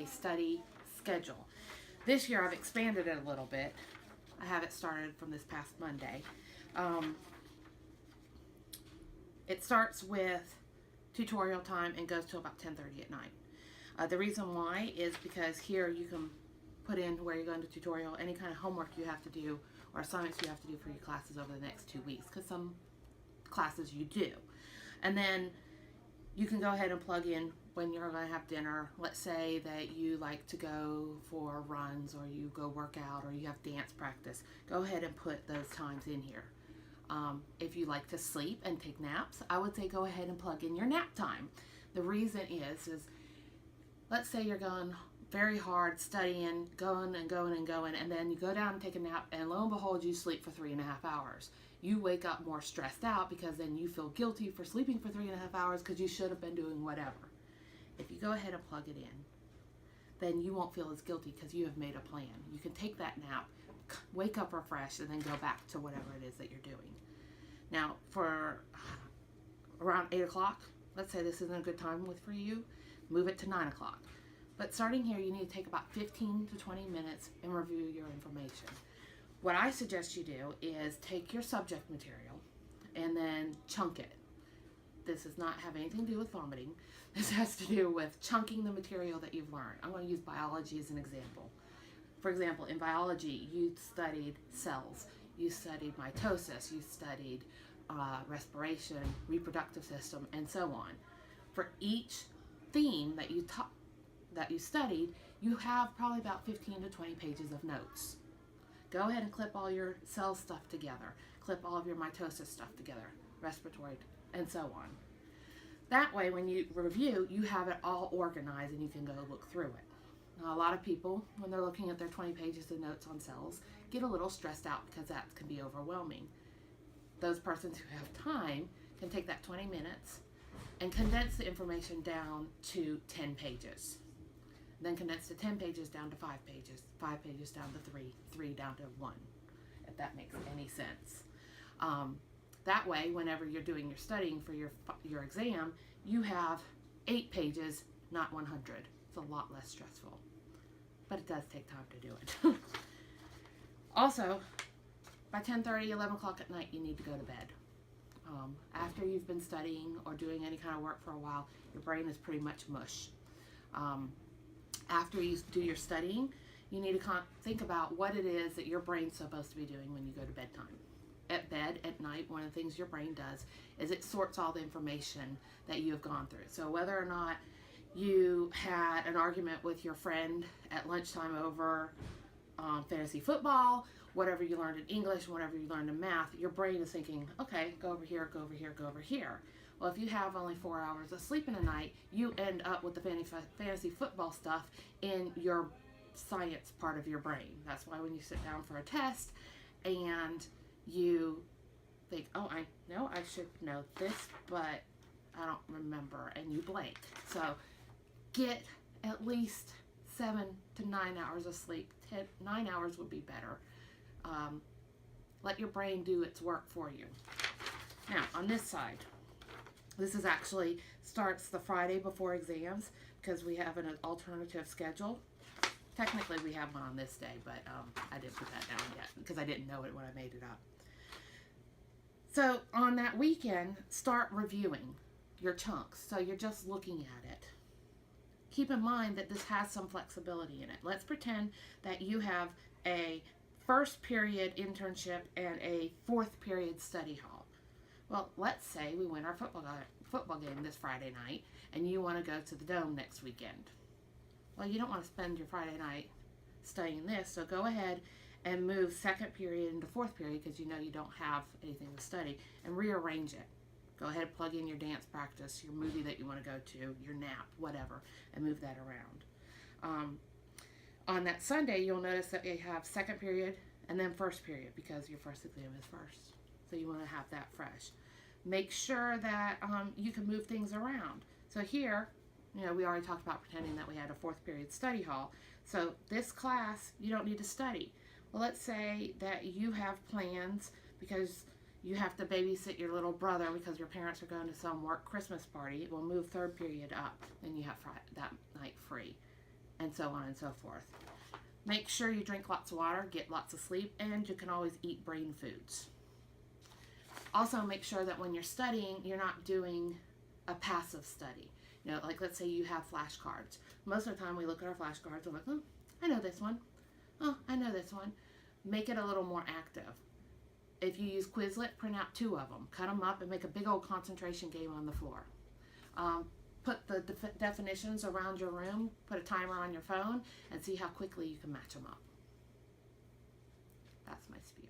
a study schedule. This year I've expanded it a little bit. I have it started from this past Monday. It starts with tutorial time and goes to about 10:30 at night. The reason why is because here you can put in where you're going to tutorial, any kind of homework you have to do or assignments you have to do for your classes over the next 2 weeks, because some classes you do. And then you can go ahead and plug in when you're going to have dinner. Let's say that you like to go for runs, or you go work out, or you have dance practice. Go ahead and put those times in here. If you like to sleep and take naps, I would say go ahead and plug in your nap time. The reason is let's say you're going very hard studying, going and going and going, and then you go down and take a nap, and lo and behold, you sleep for 3.5 hours. You wake up more stressed out, because then you feel guilty for sleeping for 3.5 hours because you should have been doing whatever. If you go ahead and plug it in, then you won't feel as guilty because you have made a plan. You can take that nap, wake up refreshed, and then go back to whatever it is that you're doing. Now, for around 8 o'clock, let's say this isn't a good time for you, move it to 9 o'clock. But starting here, you need to take about 15 to 20 minutes and review your information. What I suggest you do is take your subject material and then chunk it. This does not have anything to do with vomiting. This has to do with chunking the material that you've learned. I'm going to use biology as an example. For example, in biology, you studied cells, you studied mitosis, you studied respiration, reproductive system, and so on. For each theme that you studied, you have probably about 15 to 20 pages of notes. Go ahead and clip all your cell stuff together, clip all of your mitosis stuff together, respiratory, and so on. That way, when you review, you have it all organized and you can go look through it. Now, a lot of people, when they're looking at their 20 pages of notes on cells, get a little stressed out because that can be overwhelming. Those persons who have time can take that 20 minutes and condense the information down to 10 pages. Then condense the 10 pages down to 5 pages, 5 pages down to 3 down to 1, if that makes any sense. That way, whenever you're doing your studying for your exam, you have 8 pages, not 100. It's a lot less stressful, but it does take time to do it. Also, by 10:30, 11 o'clock at night, you need to go to bed. After you've been studying or doing any kind of work for a while, your brain is pretty much mush. After you do your studying, you need to think about what it is that your brain's supposed to be doing when you go to bedtime. At bed, at night, one of the things your brain does is it sorts all the information that you have gone through. So whether or not you had an argument with your friend at lunchtime over fantasy football, whatever you learned in English, whatever you learned in math, your brain is thinking, okay, go over here, go over here, go over here. Well, if you have only 4 hours of sleep in a night, you end up with the fantasy football stuff in your science part of your brain. That's why when you sit down for a test and you think, oh, I know I should know this, but I don't remember, and you blank. So get at least 7 to 9 hours of sleep. 9 hours would be better. Let your brain do its work for you. Now, on this side, this is actually starts the Friday before exams, because we have an alternative schedule. Technically, we have one on this day, but I didn't put that down yet because I didn't know it when I made it up. So on that weekend, start reviewing your chunks. So you're just looking at it. Keep in mind that this has some flexibility in it. Let's pretend that you have a first period internship and a fourth period study hall. Well, let's say we win our football game this Friday night and you want to go to the Dome next weekend. Well, you don't want to spend your Friday night studying this, so go ahead and move second period into fourth period because you know you don't have anything to study, and rearrange it. Go ahead and plug in your dance practice, your movie that you want to go to, your nap, whatever, and move that around. On that Sunday, you'll notice that you have second period and then first period because your first exam is first. So you want to have that fresh. Make sure that you can move things around. So here, you know, we already talked about pretending that we had a fourth period study hall. So this class, you don't need to study. Well, let's say that you have plans because you have to babysit your little brother because your parents are going to some work Christmas party. We'll move third period up, then you have that night free. and so on and so forth. Make sure you drink lots of water, get lots of sleep, and you can always eat brain foods. Also, make sure that when you're studying, you're not doing a passive study. You know, like let's say you have flashcards. Most of the time we look at our flashcards and we're like, oh, I know this one. Oh, I know this one. Make it a little more active. If you use Quizlet, print out 2 of them. Cut them up and make a big old concentration game on the floor. Put the definitions around your room, put a timer on your phone, and see how quickly you can match them up. That's my speech.